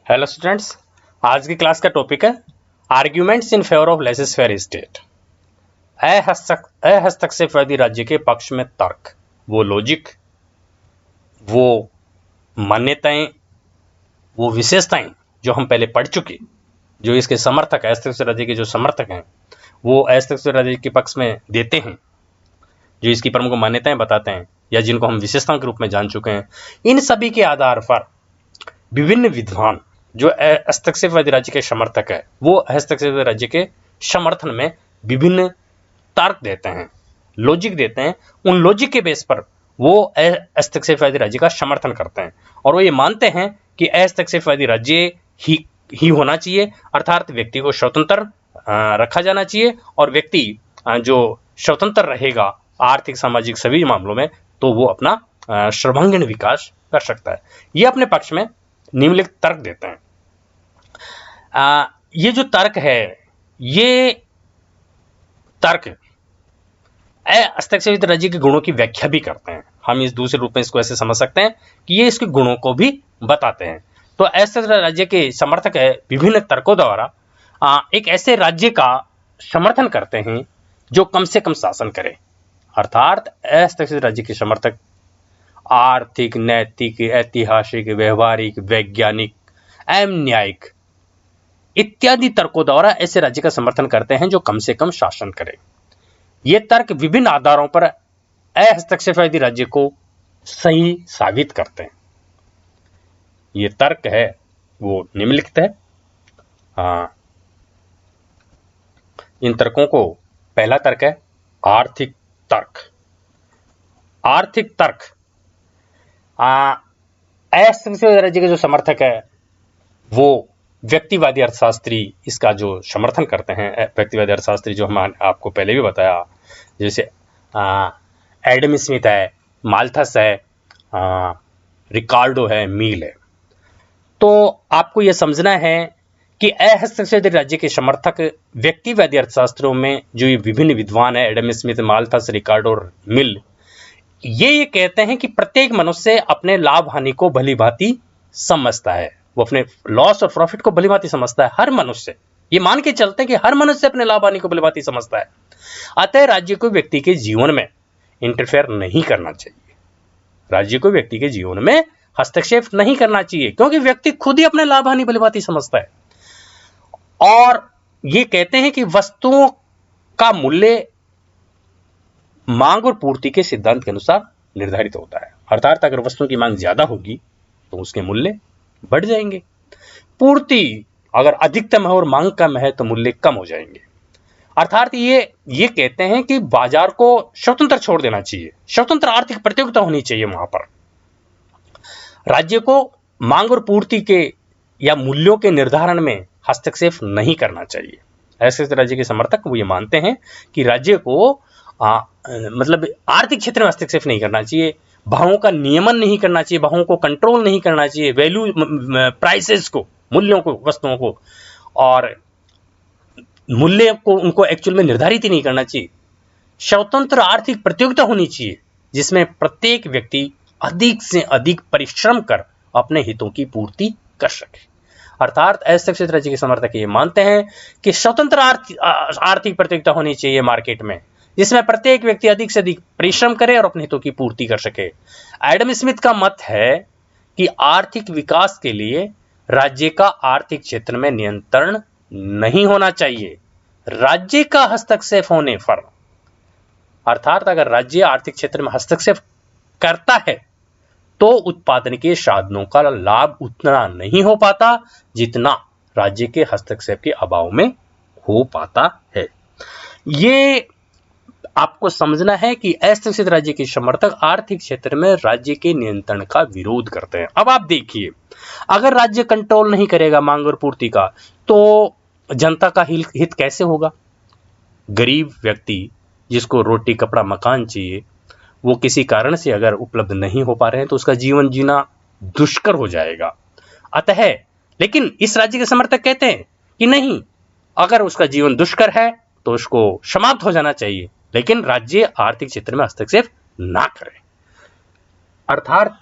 Hello students, आज की class का टॉपिक है arguments in favour of laissez faire state. अहस्तक्षेपवादी राज्य के पक्ष में तर्क, वो लॉजिक, वो मान्यताएं, वो विशेषताएं जो हम पहले पढ़ चुके, जो इसके समर्थक अहस्तक्षेप राज्य के जो समर्थक हैं वो अहस्तक्षेप राज्य के पक्ष में देते हैं, जो इसकी प्रमुख मान्यताएं बताते हैं या जिनको हम विशेषताओं के रूप में जान चुके हैं। इन सभी के आधार पर विभिन्न विद्वान जो हस्तक्षेपवादी राज्य के समर्थक है वो हस्तक्षेपवादी राज्य के समर्थन में विभिन्न तर्क देते हैं, लॉजिक देते हैं। उन लॉजिक के बेस पर वो हस्तक्षेपवादी राज्य का समर्थन करते हैं और वो ये मानते हैं कि हस्तक्षेपवादी राज्य ही होना चाहिए, अर्थात व्यक्ति को स्वतंत्र रखा जाना चाहिए और व्यक्ति जो स्वतंत्र रहेगा आर्थिक सामाजिक सभी मामलों में तो वो अपना सर्वांगीण विकास कर सकता है। ये अपने पक्ष में निम्नलिखित तर्क देते हैं। ये जो तर्क है, ये तर्क हस्तक्षेप राज्य के गुणों की व्याख्या भी करते हैं। हम इस दूसरे रूप में इसको ऐसे समझ सकते हैं कि ये इसके गुणों को भी बताते हैं। तो हस्तक्षेप राज्य के समर्थक है विभिन्न तर्कों द्वारा एक ऐसे राज्य का समर्थन करते हैं जो कम से कम शासन करे, अर्थात हस्तक्षेप राज्य के समर्थक आर्थिक, नैतिक, ऐतिहासिक, व्यवहारिक, वैज्ञानिक एवं न्यायिक इत्यादि तर्कों द्वारा ऐसे राज्य का समर्थन करते हैं जो कम से कम शासन करे। ये तर्क विभिन्न आधारों पर हस्तक्षेपवादी राज्य को सही साबित करते हैं। ये तर्क है वो निम्नलिखित है। इन तर्कों को पहला तर्क है आर्थिक तर्क। आर्थिक तर्क हस्तक्षेपवादी राज्य के जो समर्थक है वो व्यक्तिवादी अर्थशास्त्री इसका जो समर्थन करते हैं। व्यक्तिवादी अर्थशास्त्री जो हम आपको पहले भी बताया, जैसे एडम स्मिथ है, माल्थस है, रिकार्डो है, मील है। तो आपको यह समझना है कि हस्तक्षेपवादी राज्य के समर्थक व्यक्तिवादी अर्थशास्त्रों में जो ये विभिन्न विद्वान है, एडम स्मिथ, माल्थस, रिकार्डो और मिल, ये कहते हैं कि प्रत्येक मनुष्य अपने लाभ हानि को भली भांति समझता है, वो अपने लॉस और प्रॉफिट को भली भांति समझता है। हर मनुष्य ये मान के चलते हैं कि हर मनुष्य अपने लाभ हानि को भली भांति समझता है। अतः राज्य को व्यक्ति के जीवन में इंटरफेयर नहीं करना चाहिए, राज्य को व्यक्ति के जीवन में हस्तक्षेप नहीं करना चाहिए, क्योंकि व्यक्ति खुद ही अपने लाभ हानि भली भांति समझता है। और ये कहते हैं कि वस्तुओं का मूल्य मांग और पूर्ति के सिद्धांत के अनुसार निर्धारित होता है, अर्थात अगर वस्तुओं की मांग ज्यादा होगी तो उसके मूल्य बढ़ जाएंगे, पूर्ति अगर अधिकतम है और मांग कम है तो मूल्य कम हो जाएंगे। अर्थात ये कहते हैं कि बाजार को स्वतंत्र छोड़ देना चाहिए, स्वतंत्र आर्थिक प्रतियोगिता होनी चाहिए। वहां पर राज्य को मांग और पूर्ति के या मूल्यों के निर्धारण में हस्तक्षेप नहीं करना चाहिए। ऐसे राज्य के समर्थक वो ये मानते हैं कि राज्य को मतलब आर्थिक क्षेत्र में हस्तक्षेप नहीं करना चाहिए, भावों का नियमन नहीं करना चाहिए, भावों को कंट्रोल नहीं करना चाहिए, वैल्यू प्राइसेस को, मूल्यों को, वस्तुओं को और मूल्य को उनको एक्चुअल में निर्धारित ही नहीं करना चाहिए। स्वतंत्र आर्थिक प्रतियोगिता होनी चाहिए जिसमें प्रत्येक व्यक्ति अधिक से अधिक परिश्रम कर अपने हितों की पूर्ति कर सके। अर्थात हस्तक्षेप राज्य के समर्थक ये मानते हैं कि स्वतंत्र आर्थिक प्रतियोगिता होनी चाहिए मार्केट में, जिसमें प्रत्येक व्यक्ति अधिक से अधिक परिश्रम करे और अपने हितों की पूर्ति कर सके। एडम स्मिथ का मत है कि आर्थिक विकास के लिए राज्य का आर्थिक क्षेत्र में नियंत्रण नहीं होना चाहिए। राज्य का हस्तक्षेप होने पर, अर्थात अगर राज्य आर्थिक क्षेत्र में हस्तक्षेप करता है तो उत्पादन के साधनों का लाभ उतना नहीं हो पाता जितना राज्य के हस्तक्षेप के अभाव में हो पाता है। ये आपको समझना है कि हस्तक्षेप राज्य के समर्थक आर्थिक क्षेत्र में राज्य के नियंत्रण का विरोध करते हैं। अब आप देखिए, अगर राज्य कंट्रोल नहीं करेगा मांग और पूर्ति का तो जनता का हित कैसे होगा? गरीब व्यक्ति जिसको रोटी, कपड़ा, मकान चाहिए, वो किसी कारण से अगर उपलब्ध नहीं हो पा रहे हैं तो उसका जीवन जीना दुष्कर हो जाएगा। अतः लेकिन इस राज्य के समर्थक कहते हैं कि नहीं, अगर उसका जीवन दुष्कर है तो उसको समाप्त हो जाना चाहिए, लेकिन राज्य आर्थिक क्षेत्र में हस्तक्षेप ना करे। अर्थात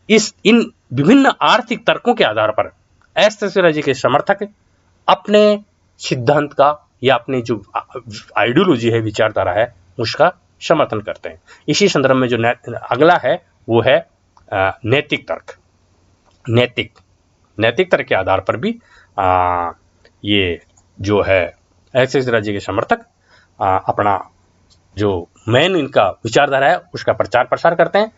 इन विभिन्न आर्थिक तर्कों के आधार पर अस्थिर राज्य के समर्थक अपने सिद्धांत का या अपनी जो आइडियोलॉजी है, विचारधारा है, उसका समर्थन करते हैं। इसी संदर्भ में जो अगला है वो है नैतिक तर्क। नैतिक तर्क के आधार पर भी ये जो है अस्थिर राज्य के समर्थक अपना जो मेन इनका विचारधारा है उसका प्रचार प्रसार करते हैं।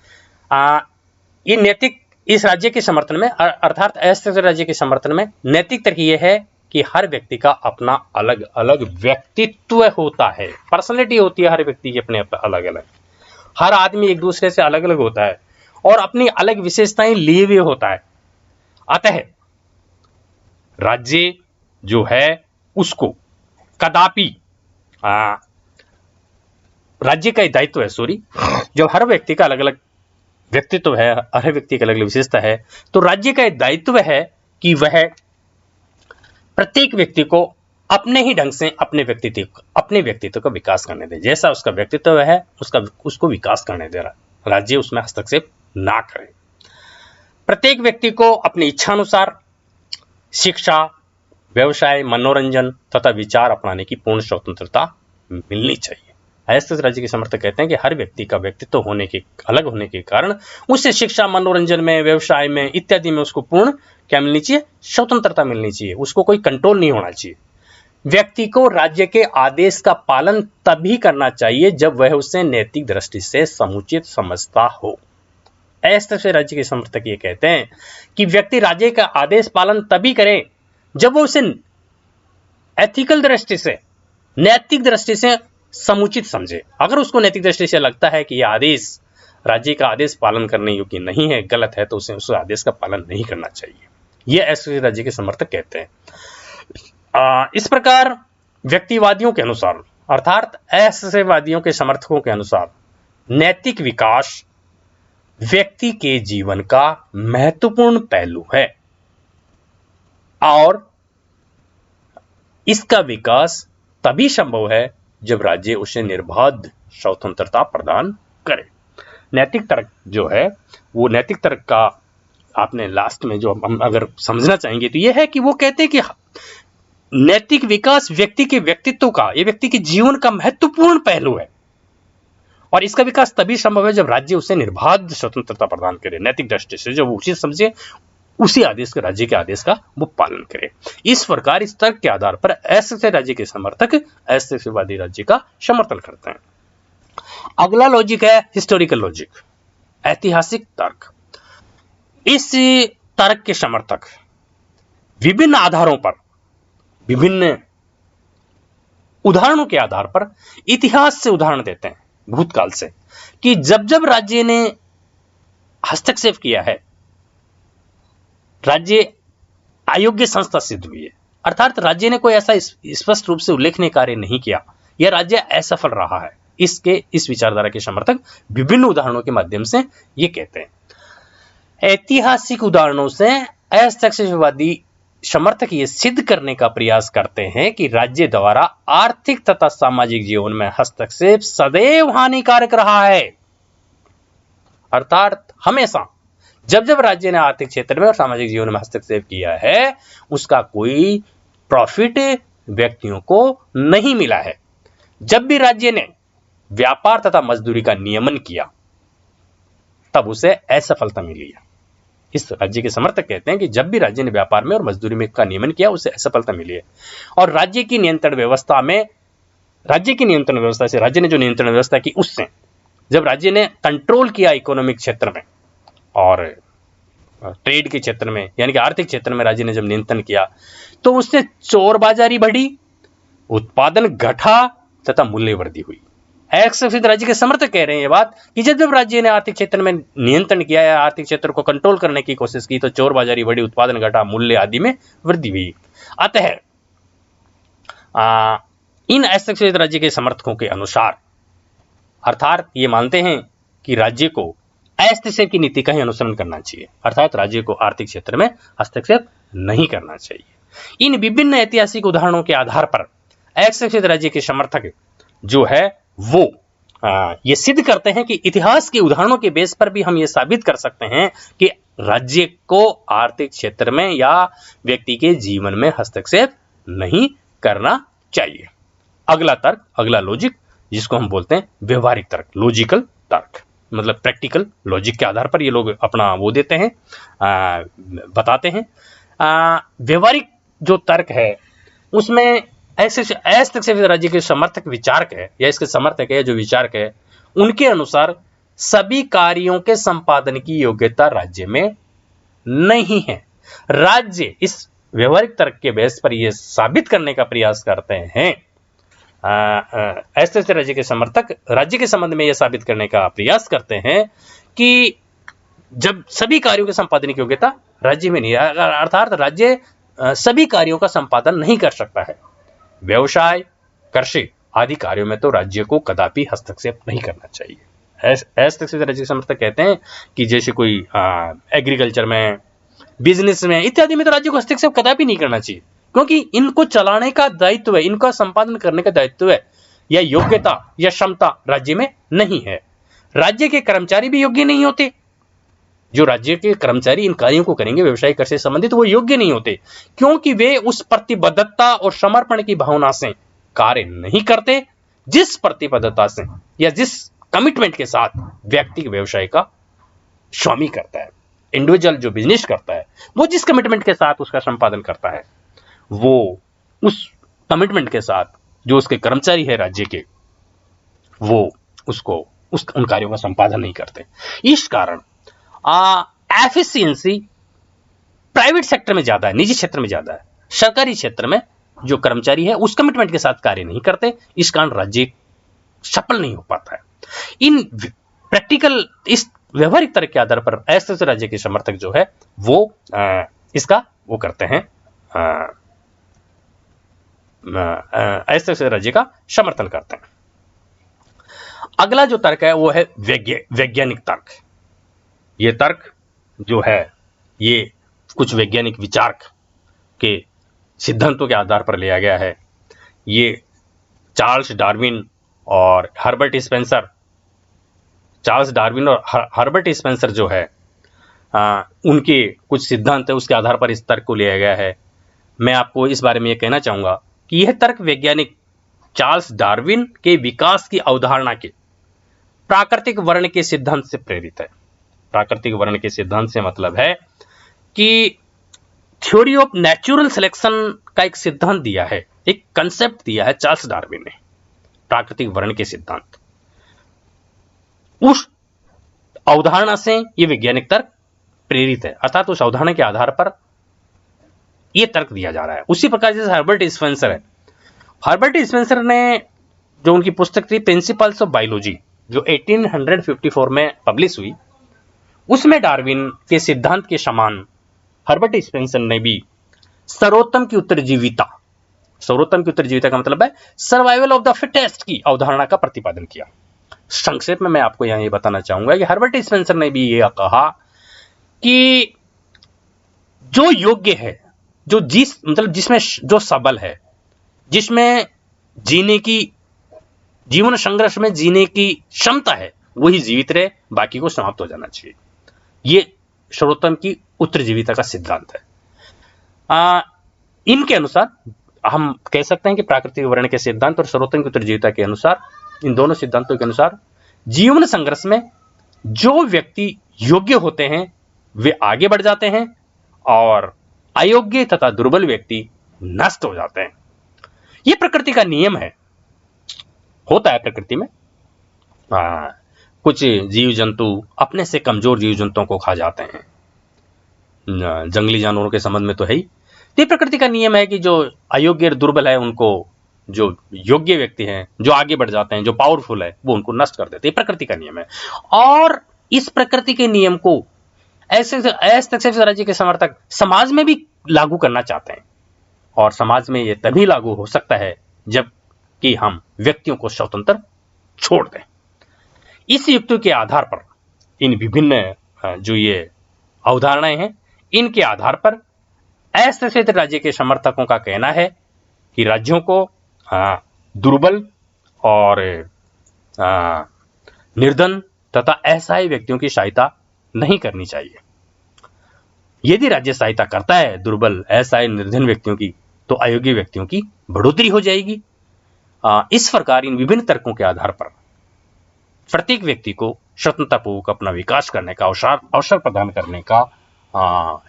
ये नैतिक इस राज्य के समर्थन में, अर्थात अस्थिर राज्य के समर्थन में नैतिक तर्क ये है कि हर व्यक्ति का अपना अलग अलग व्यक्तित्व होता है, पर्सनैलिटी होती है हर व्यक्ति की अपने अलग अलग। हर आदमी एक दूसरे से अलग अलग होता है और अपनी अलग विशेषताएं लिए हुए होता है। अतः राज्य जो है उसको कदापि राज्य का दायित्व है, जब हर व्यक्ति का अलग अलग व्यक्तित्व है, हर व्यक्ति की अलग अलग विशेषता है, तो राज्य का दायित्व है कि वह प्रत्येक व्यक्ति को अपने ही ढंग से अपने व्यक्तित्व का विकास करने दे। जैसा उसका व्यक्तित्व है उसको विकास करने दे रहा, राज्य उसमें हस्तक्षेप ना करे। प्रत्येक व्यक्ति को अपनी इच्छा अनुसार शिक्षा, व्यवसाय, मनोरंजन तथा विचार अपनाने की पूर्ण स्वतंत्रता मिलनी चाहिए। अस्थिर राज्य के समर्थक कहते हैं कि हर व्यक्ति का व्यक्तित्व अलग होने के कारण उसे शिक्षा, मनोरंजन में, व्यवसाय में इत्यादि में उसको पूर्ण क्या मिलनी चाहिए? स्वतंत्रता मिलनी चाहिए। उसको कोई कंट्रोल नहीं होना चाहिए। व्यक्ति को राज्य के आदेश का पालन तभी करना चाहिए जब वह उसे नैतिक दृष्टि से समुचित समझता हो। अस्थिर राज्य के समर्थक ये कहते हैं कि व्यक्ति राज्य का आदेश पालन तभी करे जब वो उसे एथिकल दृष्टि से, नैतिक दृष्टि से समुचित समझे। अगर उसको नैतिक दृष्टि से लगता है कि यह आदेश, राज्य का आदेश पालन करने योग्य नहीं है, गलत है, तो उसे उस आदेश का पालन नहीं करना चाहिए। यह अस्थिर राज्य के समर्थक कहते हैं। इस प्रकार व्यक्तिवादियों के अनुसार, अर्थात अस्थिरवादियों के समर्थकों के अनुसार, नैतिक विकास व्यक्ति के जीवन का महत्वपूर्ण पहलू है और इसका विकास तभी संभव है जब राज्य उसे निर्बाध स्वतंत्रता प्रदान करे। नैतिक तर्क जो है वो नैतिक तर्क का आपने लास्ट में जो हम अगर समझना चाहेंगे तो यह है कि वो कहते हैं कि नैतिक विकास व्यक्ति के व्यक्तित्व का, ये व्यक्ति के जीवन का महत्वपूर्ण पहलू है और इसका विकास तभी संभव है जब राज्य उसे निर्बाध स्वतंत्रता प्रदान करे। नैतिक दृष्टि से जब उचित समझे, उसी आदेश के, राज्य के आदेश का वो पालन करे। इस प्रकार इस तर्क के आधार पर अस्थिर राज्य के समर्थक अस्थिरवादी राज्य का समर्थन करते हैं। अगला लॉजिक है हिस्टोरिकल लॉजिक, ऐतिहासिक तर्क। इस तर्क के समर्थक विभिन्न आधारों पर, विभिन्न उदाहरणों के आधार पर इतिहास से उदाहरण देते हैं, भूतकाल से, कि जब जब राज्य ने हस्तक्षेप किया है, राज्य अयोग्य संस्था सिद्ध हुई है, अर्थात राज्य ने कोई ऐसा स्पष्ट रूप से उल्लेखनीय कार्य नहीं किया, यह राज्य असफल रहा है। इस विचारधारा के समर्थक विभिन्न उदाहरणों के माध्यम से ये कहते हैं। ऐतिहासिक उदाहरणों से अस्थिरवादी समर्थक ये सिद्ध करने का प्रयास करते हैं कि राज्य द्वारा आर्थिक तथा सामाजिक जीवन में हस्तक्षेप सदैव हानिकारक रहा है। अर्थात हमेशा जब जब राज्य ने आर्थिक क्षेत्र में और सामाजिक जीवन में हस्तक्षेप किया है, उसका कोई प्रॉफिट व्यक्तियों को नहीं मिला है। जब भी राज्य ने व्यापार तथा मजदूरी का नियमन किया, तब उसे असफलता मिली है। इस राज्य के समर्थक कहते हैं कि जब भी राज्य ने व्यापार में और मजदूरी में का नियमन किया, उसे असफलता मिली है। और राज्य की नियंत्रण व्यवस्था से, राज्य ने जो नियंत्रण व्यवस्था की, उससे जब राज्य ने कंट्रोल किया इकोनॉमिक क्षेत्र में और ट्रेड के क्षेत्र में, यानी कि आर्थिक क्षेत्र में राज्य ने जब नियंत्रण किया, तो उससे चोरबाजारी बढ़ी, उत्पादन घटा तथा मूल्य वृद्धि हुई। अस्थिर राज्य के समर्थक कह रहे हैं ये बात कि जब जब राज्य ने आर्थिक क्षेत्र में नियंत्रण किया या आर्थिक क्षेत्र को कंट्रोल करने की कोशिश की, तो चोरबाजारी बढ़ी, उत्पादन घटा, मूल्य आदि में वृद्धि हुई। अतः इन अस्थिर राज्य के समर्थकों के अनुसार, अर्थात ये मानते हैं कि राज्य को अस्थिर की नीति का ही अनुसरण करना चाहिए, अर्थात राज्य को आर्थिक क्षेत्र में हस्तक्षेप नहीं करना चाहिए। इन विभिन्न ऐतिहासिक उदाहरणों के आधार पर अस्थिर राज्य के समर्थक जो है वो ये सिद्ध करते हैं कि इतिहास के उदाहरणों के बेस पर भी हम ये साबित कर सकते हैं कि राज्य को आर्थिक क्षेत्र में या व्यक्ति के जीवन में हस्तक्षेप नहीं करना चाहिए। अगला तर्क, अगला लॉजिक, जिसको हम बोलते हैं व्यवहारिक तर्क, लॉजिकल तर्क, मतलब प्रैक्टिकल लॉजिक के आधार पर ये लोग अपना वो देते हैं, बताते हैं। व्यवहारिक जो तर्क है उसमें ऐसे हस्तक्षेप राज्य के समर्थक विचारक है या इसके समर्थक है जो विचारक है, उनके अनुसार सभी कार्यों के संपादन की योग्यता राज्य में नहीं है। राज्य इस व्यवहारिक तर्क के बेस पर यह साबित करने का प्रयास करते हैं, ऐसे राज्य के समर्थक राज्य के संबंध में यह साबित करने का प्रयास करते हैं कि जब सभी कार्यों के संपादन की योग्यता राज्य में नहीं है, अर्थात राज्य सभी कार्यों का संपादन नहीं कर सकता है। व्यवसाय, कृषि आदि कार्यों में तो राज्य को कदापि हस्तक्षेप नहीं करना चाहिए। हस्तक्षेप राज्य के समर्थक कहते हैं कि जैसे कोई एग्रीकल्चर में, बिजनेस में इत्यादि में तो राज्य को हस्तक्षेप कदापि नहीं करना चाहिए, क्योंकि इनको चलाने का दायित्व है, इनका संपादन करने का दायित्व है या योग्यता या क्षमता राज्य में नहीं है। राज्य के कर्मचारी भी योग्य नहीं होते। जो राज्य के कर्मचारी इन कार्यों को करेंगे व्यवसाय कर से संबंधित, वो योग्य नहीं होते, क्योंकि वे उस प्रतिबद्धता और समर्पण की भावना से कार्य नहीं करते जिस प्रतिबद्धता से या जिस कमिटमेंट के साथ व्यक्ति व्यवसाय का स्वामी करता है। इंडिविजुअल जो बिजनेस करता है वो जिस कमिटमेंट के साथ उसका संपादन करता है, वो उस कमिटमेंट के साथ जो उसके कर्मचारी है राज्य के, वो उसको उन कार्यों का संपादन नहीं करते। इस कारण एफिशिएंसी प्राइवेट सेक्टर में ज्यादा है, निजी क्षेत्र में ज्यादा है। सरकारी क्षेत्र में जो कर्मचारी है उस कमिटमेंट के साथ कार्य नहीं करते, इस कारण राज्य सफल नहीं हो पाता है। इन प्रैक्टिकल, इस व्यवहारिक तर्क के आधार पर ऐसे राज्य के समर्थक जो है वो इसका वो करते हैं, ऐसे राज्य का समर्थन करते हैं। अगला जो तर्क है वो है वैज्ञानिक तर्क। ये तर्क जो है ये कुछ वैज्ञानिक विचारक के सिद्धांतों के आधार पर लिया गया है। ये चार्ल्स डार्विन और हर्बर्ट स्पेंसर, चार्ल्स डार्विन और हर्बर्ट स्पेंसर जो है उनके कुछ सिद्धांत है, उसके आधार पर इस तर्क को लिया गया है। मैं आपको इस बारे में यह कहना चाहूंगा कि यह तर्क वैज्ञानिक चार्ल्स डार्विन के विकास की अवधारणा के प्राकृतिक वर्ण के सिद्धांत से प्रेरित है। प्राकृतिक वर्ण के सिद्धांत से मतलब है कि थ्योरी ऑफ नेचुरल सिलेक्शन का एक सिद्धांत दिया है, एक कंसेप्ट दिया है चार्ल्स डार्विन ने, प्राकृतिक वर्ण के सिद्धांत। उस अवधारणा से यह वैज्ञानिक तर्क प्रेरित है, अर्थात उस अवधारणा के आधार पर यह तर्क दिया जा रहा है। उसी प्रकार जैसे हर्बर्ट स्पेंसर है, हर्बर्ट स्पेंसर ने जो उनकी पुस्तक थी प्रिंसिपल्स ऑफ बायोलॉजी जो 1854 में पब्लिश हुई, उसमें डार्विन के सिद्धांत के समान हर्बर्ट स्पेंसर ने भी सर्वोत्तम की उत्तरजीविता, सर्वोत्तम की उत्तरजीविता का मतलब है सर्वाइवल ऑफ द फिटेस्ट की अवधारणा का प्रतिपादन किया। संक्षेप में मैं आपको यहां ये बताना चाहूंगा कि हर्बर्ट स्पेंसर ने भी यह कहा कि जो योग्य है, जो जिसमें जो सबल है, जिसमें जीने की, जीवन संघर्ष में जीने की क्षमता है, वही जीवित रहे, बाकी को समाप्त हो जाना चाहिए। ये सर्वोत्तम की उत्तरजीविता का सिद्धांत है। इनके अनुसार हम कह सकते हैं कि प्राकृतिक वर्ण के सिद्धांत और सर्वोत्तम की उत्तरजीविता के अनुसार, इन दोनों सिद्धांतों के अनुसार जीवन संघर्ष में जो व्यक्ति योग्य होते हैं वे आगे बढ़ जाते हैं और अयोग्य तथा दुर्बल व्यक्ति नष्ट हो जाते हैं। यह प्रकृति का नियम है, होता है प्रकृति में। कुछ जीव जंतु अपने से कमजोर जीव जंतुओं को खा जाते हैं, जंगली जानवरों के संबंध में तो है ही। ये प्रकृति का नियम है कि जो अयोग्य और दुर्बल है उनको जो योग्य व्यक्ति हैं, जो आगे बढ़ जाते हैं, जो पावरफुल है, वो उनको नष्ट कर देते हैं। प्रकृति का नियम है और इस प्रकृति के नियम को ऐसे राज्य के समर्थक समाज में भी लागू करना चाहते हैं और समाज में ये तभी लागू हो सकता है जब कि हम व्यक्तियों को स्वतंत्र छोड़ दें। इस युक्ति के आधार पर इन विभिन्न जो ये अवधारणाएं हैं, इनके आधार पर ऐसे राज्य के समर्थकों का कहना है कि राज्यों को दुर्बल और निर्धन तथा असहाय व्यक्तियों की सहायता नहीं करनी चाहिए। यदि राज्य सहायता करता है दुर्बल, असहाय, निर्धन व्यक्तियों की, तो अयोग्य व्यक्तियों की बढ़ोतरी हो जाएगी। इस प्रकार इन विभिन्न तर्कों के आधार पर प्रत्येक व्यक्ति को स्वतंत्रतापूर्वक अपना विकास करने का अवसर प्रदान करने का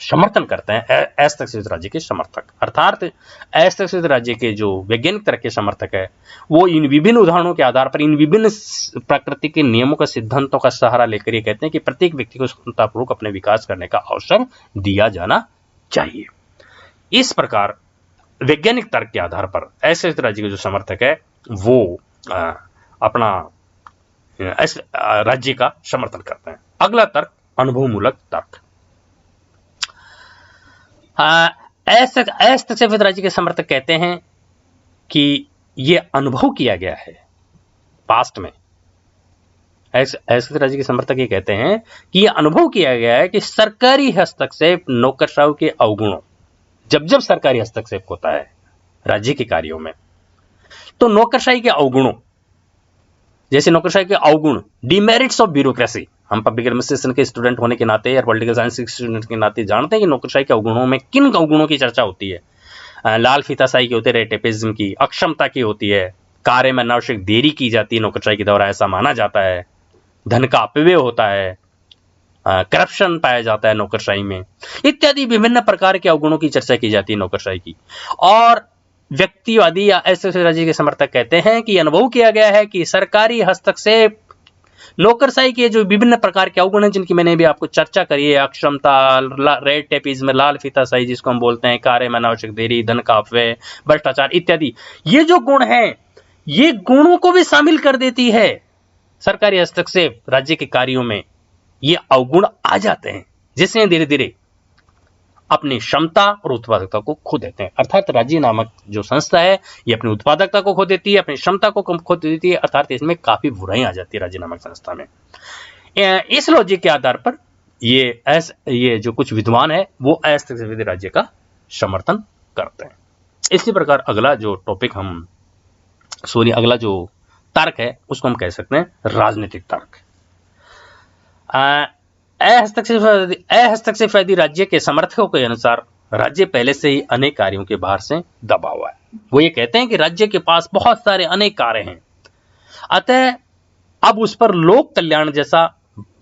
समर्थन करते हैं अहस्तक राज्य के समर्थक। अर्थात अहस्तक राज्य के जो वैज्ञानिक तर्क के समर्थक है, वो इन विभिन्न उदाहरणों के आधार पर इन विभिन्न प्रकृति के नियमों का, सिद्धांतों का सहारा लेकर ये कहते हैं कि प्रत्येक व्यक्ति को स्वतंत्रतापूर्वक अपने विकास करने का अवसर दिया जाना चाहिए। इस प्रकार वैज्ञानिक तर्क के आधार पर अहस्तक राज्य के जो समर्थक है वो अपना राज्य का समर्थन करते हैं। अगला तर्क अनुभवमूलक तर्क। अहस्तक राज्य के समर्थक कहते हैं कि यह अनुभव किया गया है पास्ट में। अहस्तक राज्य के समर्थक ये कहते हैं कि यह अनुभव किया गया है कि सरकारी हस्तक्षेप नौकरशाही के अवगुणों, जब जब सरकारी हस्तक्षेप होता है राज्य के कार्यों में, तो नौकरशाही के अवगुणों, जैसे नौकरशाही के अवगुण, डिमेरिट्स ऑफ ब्यूरोक्रेसी, हम पब्लिक एडमिनिस्ट्रेशन के स्टूडेंट होने के नाते या पॉलिटिकल साइंस के स्टूडेंट के नाते जानते हैं कि नौकरशाही के अवगुणों में किन अवगुणों की चर्चा होती है। लाल फीताशाही की होती है, रेटेपिज्म की, अक्षमता की होती है, कार्य में अनावश्यक देरी की जाती है नौकरशाही के द्वारा, ऐसा माना जाता है, धन का अपव्यय होता है, करप्शन पाया जाता है नौकरशाही में, इत्यादि विभिन्न प्रकार के अवगुणों की चर्चा की जाती है नौकरशाही की। और व्यक्तिवादी या अहस्तक राज्य के समर्थक कहते हैं कि अनुभव किया गया है कि सरकारी हस्तक्षेप नौकरशाही के जो विभिन्न प्रकार के अवगुण हैं, जिनकी मैंने भी आपको चर्चा करी है, अक्षमता, रेड टेपिज्म, लाल फीताशाही जिसको हम बोलते हैं, कार्य में अनावश्यक देरी, धन का अपव्यय, भ्रष्टाचार इत्यादि, ये जो गुण हैं, ये गुणों को भी शामिल कर देती है सरकारी हस्तक्षेप राज्य के कार्यों में। ये अवगुण आ जाते हैं जिससे धीरे धीरे अपनी क्षमता और उत्पादकता को खो देते हैं। अर्थात राज्य नामक जो संस्था है ये अपनी उत्पादकता को खो देती है, अपनी क्षमता को खो देती है, अर्थात इसमें काफी बुराई आ जाती है राज्य नामक संस्था में। इस लॉजिक के आधार पर ये जो कुछ विद्वान है वो अहस्तक राज्य का समर्थन करते हैं। इसी प्रकार अगला जो टॉपिक अगला जो तर्क है उसको हम कह सकते हैं राजनीतिक तर्क। अहस्तक्षेपवादी राज्य के समर्थकों के अनुसार राज्य पहले से ही अनेक कार्यों के भार से दबा हुआ है। वो ये कहते हैं कि राज्य के पास बहुत सारे अनेक कार्य हैं, अतः अब उस पर लोक कल्याण जैसा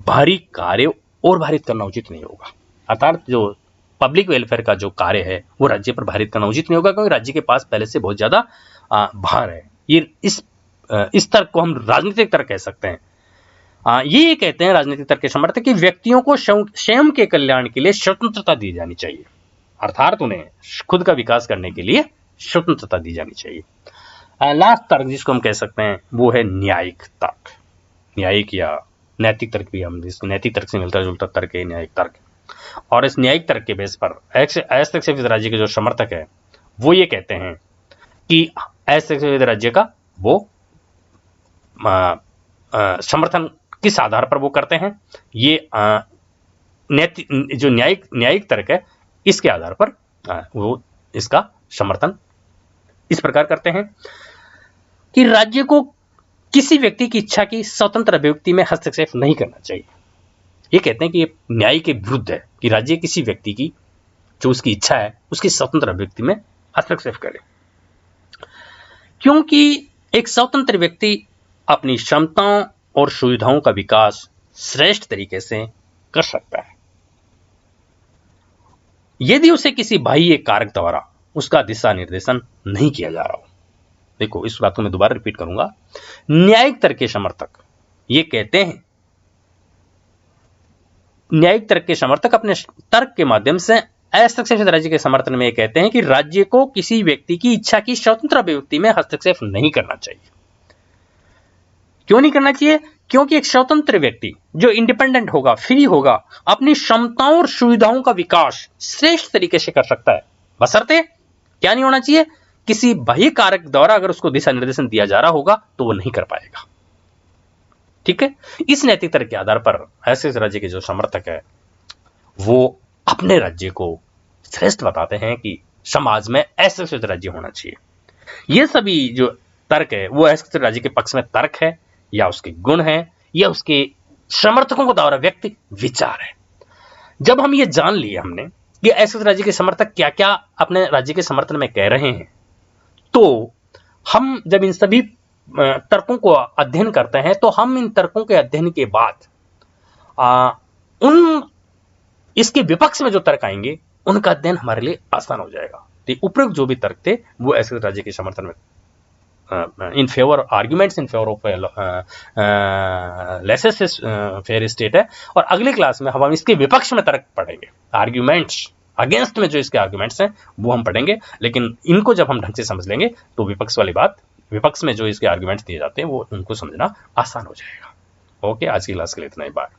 भारी कार्य और भारित करना उचित नहीं होगा। अर्थात जो पब्लिक वेलफेयर का जो कार्य है वो राज्य पर भारित करना उचित नहीं होगा, क्योंकि राज्य के पास पहले से बहुत ज्यादा भार है। ये इस तर्क को हम राजनीतिक तर्क कह सकते हैं। ये कहते हैं राजनीतिक तर्क के समर्थक कि व्यक्तियों को स्वयं के कल्याण के लिए स्वतंत्रता दी जानी चाहिए, अर्थात उन्हें खुद का विकास करने के लिए स्वतंत्रता दी जानी चाहिए। लास्ट तर्क जिसको हम कह सकते हैं वो है न्यायिक तर्क। न्यायिक या नैतिक तर्क भी, हम जिसको नैतिक तर्क से मिलता जुलता तर्क है न्यायिक तर्क। और इस न्यायिक तर्क के बेस पर अहस्तक राज्य के जो समर्थक है वो ये कहते हैं कि अहस्तक राज्य का वो समर्थन किस आधार पर वो करते हैं, ये जो न्यायिक तर्क है इसके आधार पर वो इसका समर्थन इस प्रकार करते हैं कि राज्य को किसी व्यक्ति की इच्छा की स्वतंत्र अभिव्यक्ति में हस्तक्षेप नहीं करना चाहिए। ये कहते हैं कि ये न्याय के विरुद्ध है कि राज्य किसी व्यक्ति की जो उसकी इच्छा है उसकी स्वतंत्र अभिव्यक्ति में हस्तक्षेप करे, क्योंकि एक स्वतंत्र व्यक्ति अपनी क्षमताओं और सुविधाओं का विकास श्रेष्ठ तरीके से कर सकता है यदि उसे किसी बाह्य कारक द्वारा उसका दिशा निर्देशन नहीं किया जा रहा हो। देखो, इस बात को मैं दोबारा रिपीट करूंगा। न्यायिक तर्क के समर्थक ये कहते हैं, न्यायिक तर्क के समर्थक अपने तर्क के माध्यम से अहस्तक्षेप राज्य के समर्थन में ये कहते हैं कि राज्य को किसी व्यक्ति की इच्छा की स्वतंत्र अभिव्यक्ति में हस्तक्षेप नहीं करना चाहिए। क्यों नहीं करना चाहिए? क्योंकि एक स्वतंत्र व्यक्ति जो इंडिपेंडेंट होगा, फ्री होगा, अपनी क्षमताओं और सुविधाओं का विकास श्रेष्ठ तरीके से कर सकता है, बशर्ते क्या नहीं होना चाहिए, किसी बाह्य कारक द्वारा अगर उसको दिशा निर्देशन दिया जा रहा होगा तो वो नहीं कर पाएगा। ठीक है, इस नैतिक तर्क के आधार पर ऐसे राज्य के जो समर्थक है वो अपने राज्य को श्रेष्ठ बताते हैं कि समाज में ऐसे राज्य होना चाहिए। ये सभी जो तर्क है वो ऐसे राज्य के पक्ष में तर्क है। या उसके गुण हैं या उसके समर्थकों को द्वारा व्यक्त विचार है। जब हम ये जान लिए हमने कि ऐसे राज्य के समर्थक क्या क्या अपने राज्य के समर्थन में कह रहे हैं, तो हम जब इन सभी तर्कों को अध्ययन करते हैं तो हम इन तर्कों के अध्ययन के बाद उन इसके विपक्ष में जो तर्क आएंगे उनका अध्ययन हमारे लिए आसान हो जाएगा। तो उपरोक्त जो भी तर्क थे वो ऐसे राज्य के समर्थन में in favour arguments in favour of laissez faire state है। और अगली क्लास में हम इसके विपक्ष में तर्क पढ़ेंगे, आर्ग्यूमेंट्स अगेंस्ट में जो इसके आर्ग्यूमेंट्स हैं वो हम पढ़ेंगे। लेकिन इनको जब हम ढंग से समझ लेंगे तो विपक्ष वाली बात, विपक्ष में जो इसके आर्ग्यूमेंट्स दिए जाते हैं वो उनको समझना आसान हो जाएगा। ओके, आज की क्लास के लिए इतना ही। बात